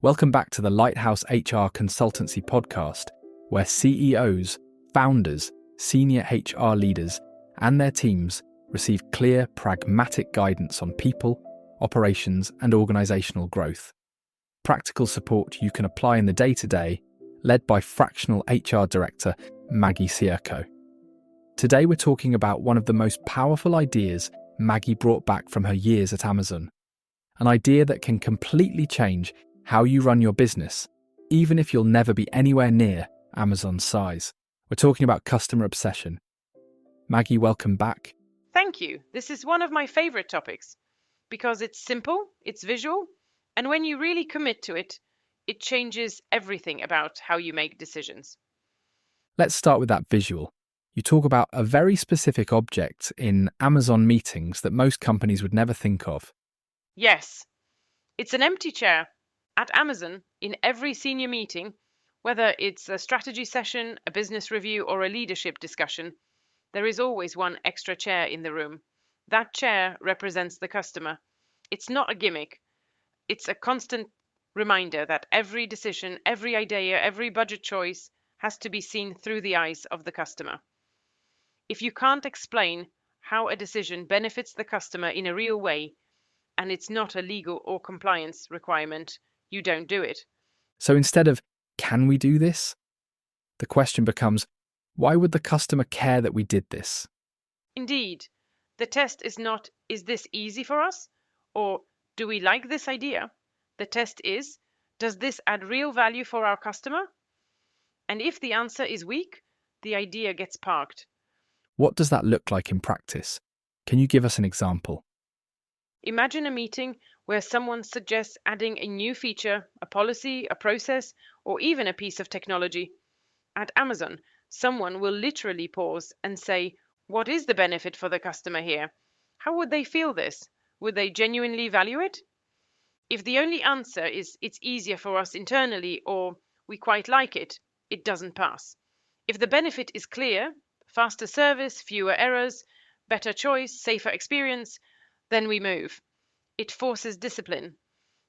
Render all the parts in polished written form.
Welcome back to the Lighthouse HR Consultancy podcast, where CEOs, founders, senior HR leaders, and their teams receive clear, pragmatic guidance on people, operations, and organizational growth. Practical support you can apply in the day-to-day, led by fractional HR director Maggie Cierco. Today we're talking about one of the most powerful ideas Maggie brought back from her years at Amazon. An idea that can completely change how you run your business, even if you'll never be anywhere near Amazon's size. We're talking about customer obsession. Maggie, welcome back. Thank you. This is one of my favorite topics because it's simple, it's visual, and when you really commit to it, it changes everything about how you make decisions. Let's start with that visual. You talk about a very specific object in Amazon meetings that most companies would never think of. Yes, it's an empty chair. At Amazon, in every senior meeting, whether it's a strategy session, a business review, or a leadership discussion, there is always one extra chair in the room. That chair represents the customer. It's not a gimmick. It's a constant reminder that every decision, every idea, every budget choice has to be seen through the eyes of the customer. If you can't explain how a decision benefits the customer in a real way, and it's not a legal or compliance requirement, you don't do it. So instead of, can we do this? The question becomes, why would the customer care that we did this? Indeed, the test is not, is this easy for us? Or do we like this idea? The test is, does this add real value for our customer? And if the answer is weak, the idea gets parked. What does that look like in practice? Can you give us an example? Imagine a meeting where someone suggests adding a new feature, a policy, a process, or even a piece of technology. At Amazon, someone will literally pause and say, what is the benefit for the customer here? How would they feel this? Would they genuinely value it? If the only answer is it's easier for us internally or we quite like it, it doesn't pass. If the benefit is clear, faster service, fewer errors, better choice, safer experience, then we move. It forces discipline.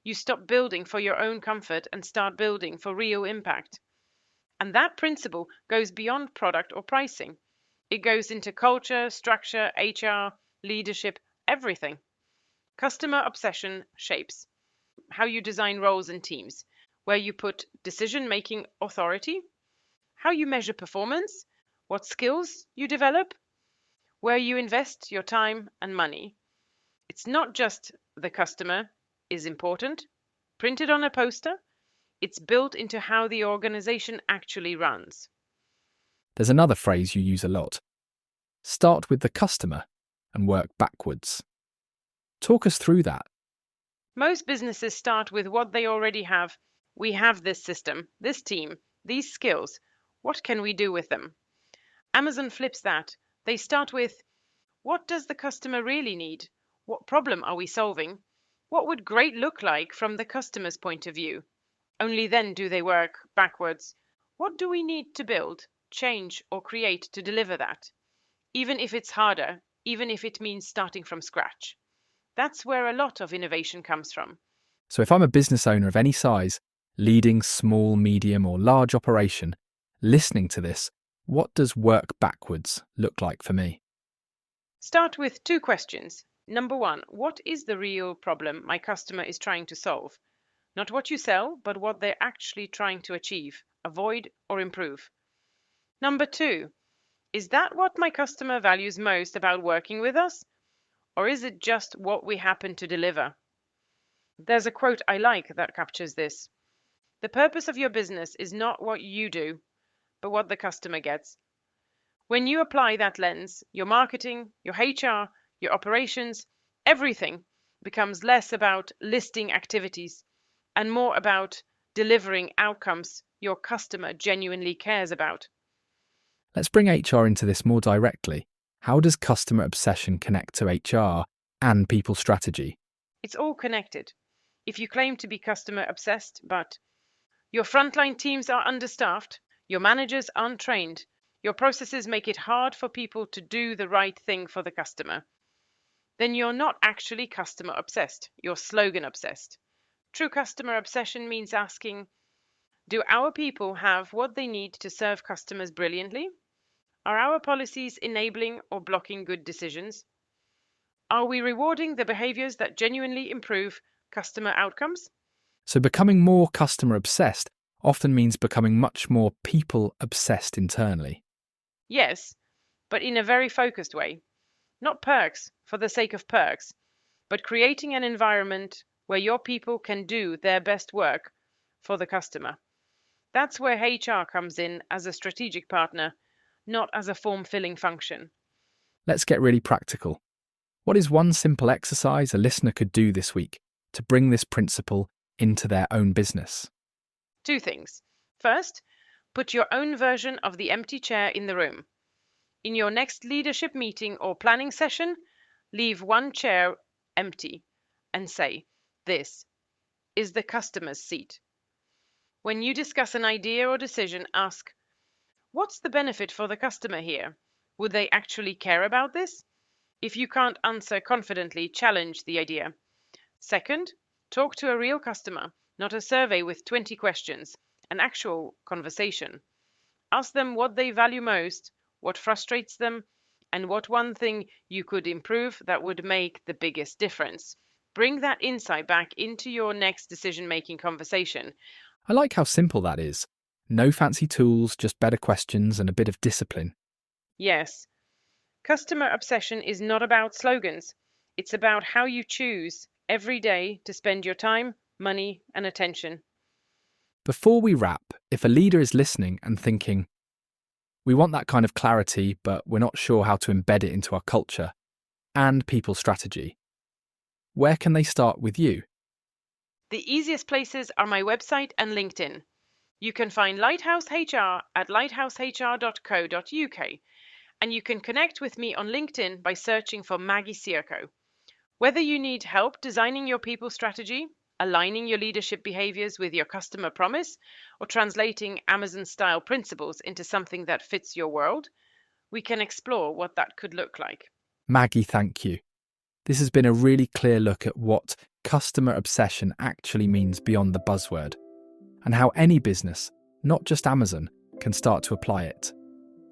You stop building for your own comfort and start building for real impact. And that principle goes beyond product or pricing. It goes into culture, structure, HR, leadership, everything. Customer obsession shapes how you design roles and teams, where you put decision-making authority, how you measure performance, what skills you develop, where you invest your time and money. It's not just the customer is important, printed on a poster. It's built into how the organization actually runs. There's another phrase you use a lot. Start with the customer and work backwards. Talk us through that. Most businesses start with what they already have. We have this system, this team, these skills. What can we do with them? Amazon flips that. They start with, what does the customer really need? What problem are we solving? What would great look like from the customer's point of view? Only then do they work backwards. What do we need to build, change, or create to deliver that? Even if it's harder, even if it means starting from scratch. That's where a lot of innovation comes from. So if I'm a business owner of any size, leading small, medium, or large operation, listening to this, what does work backwards look like for me? Start with two questions. Number one, what is the real problem my customer is trying to solve? Not what you sell, but what they're actually trying to achieve, avoid, or improve. Number two, is that what my customer values most about working with us? Or is it just what we happen to deliver? There's a quote I like that captures this. The purpose of your business is not what you do, but what the customer gets. When you apply that lens, your marketing, your HR, your operations, everything becomes less about listing activities and more about delivering outcomes your customer genuinely cares about. Let's bring HR into this more directly. How does customer obsession connect to HR and people strategy? It's all connected. If you claim to be customer obsessed, but your frontline teams are understaffed, your managers aren't trained, your processes make it hard for people to do the right thing for the customer, then you're not actually customer obsessed, you're slogan obsessed. True customer obsession means asking, do our people have what they need to serve customers brilliantly? Are our policies enabling or blocking good decisions? Are we rewarding the behaviors that genuinely improve customer outcomes? So becoming more customer obsessed often means becoming much more people obsessed internally. Yes, but in a very focused way. Not perks for the sake of perks, but creating an environment where your people can do their best work for the customer. That's where HR comes in as a strategic partner, not as a form-filling function. Let's get really practical. What is one simple exercise a listener could do this week to bring this principle into their own business? 2 things. First, put your own version of the empty chair in the room. In your next leadership meeting or planning session, leave one chair empty and say, "This is the customer's seat." When you discuss an idea or decision, ask, "What's the benefit for the customer here? Would they actually care about this?" If you can't answer confidently, challenge the idea. Second, talk to a real customer, not a survey with 20 questions, an actual conversation. Ask them what they value most, what frustrates them, and what one thing you could improve that would make the biggest difference. Bring that insight back into your next decision-making conversation. I like how simple that is. No fancy tools, just better questions and a bit of discipline. Yes, customer obsession is not about slogans. It's about how you choose every day to spend your time, money, and attention. Before we wrap, if a leader is listening and thinking, we want that kind of clarity, but we're not sure how to embed it into our culture and people strategy, where can they start with you? The easiest places are my website and LinkedIn. You can find Lighthouse HR at lighthousehr.co.uk, and you can connect with me on LinkedIn by searching for Maggie Cierco. Whether you need help designing your people strategy, aligning your leadership behaviors with your customer promise, or translating Amazon-style principles into something that fits your world, we can explore what that could look like. Maggie, thank you. This has been a really clear look at what customer obsession actually means beyond the buzzword, and how any business, not just Amazon, can start to apply it.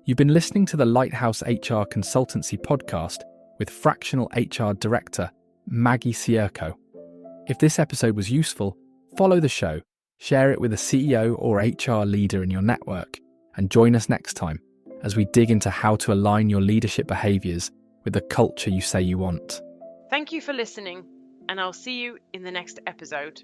You've been listening to the Lighthouse HR Consultancy podcast with Fractional HR Director Maggie Cierco. If this episode was useful, follow the show, share it with a CEO or HR leader in your network, and join us next time as we dig into how to align your leadership behaviours with the culture you say you want. Thank you for listening, and I'll see you in the next episode.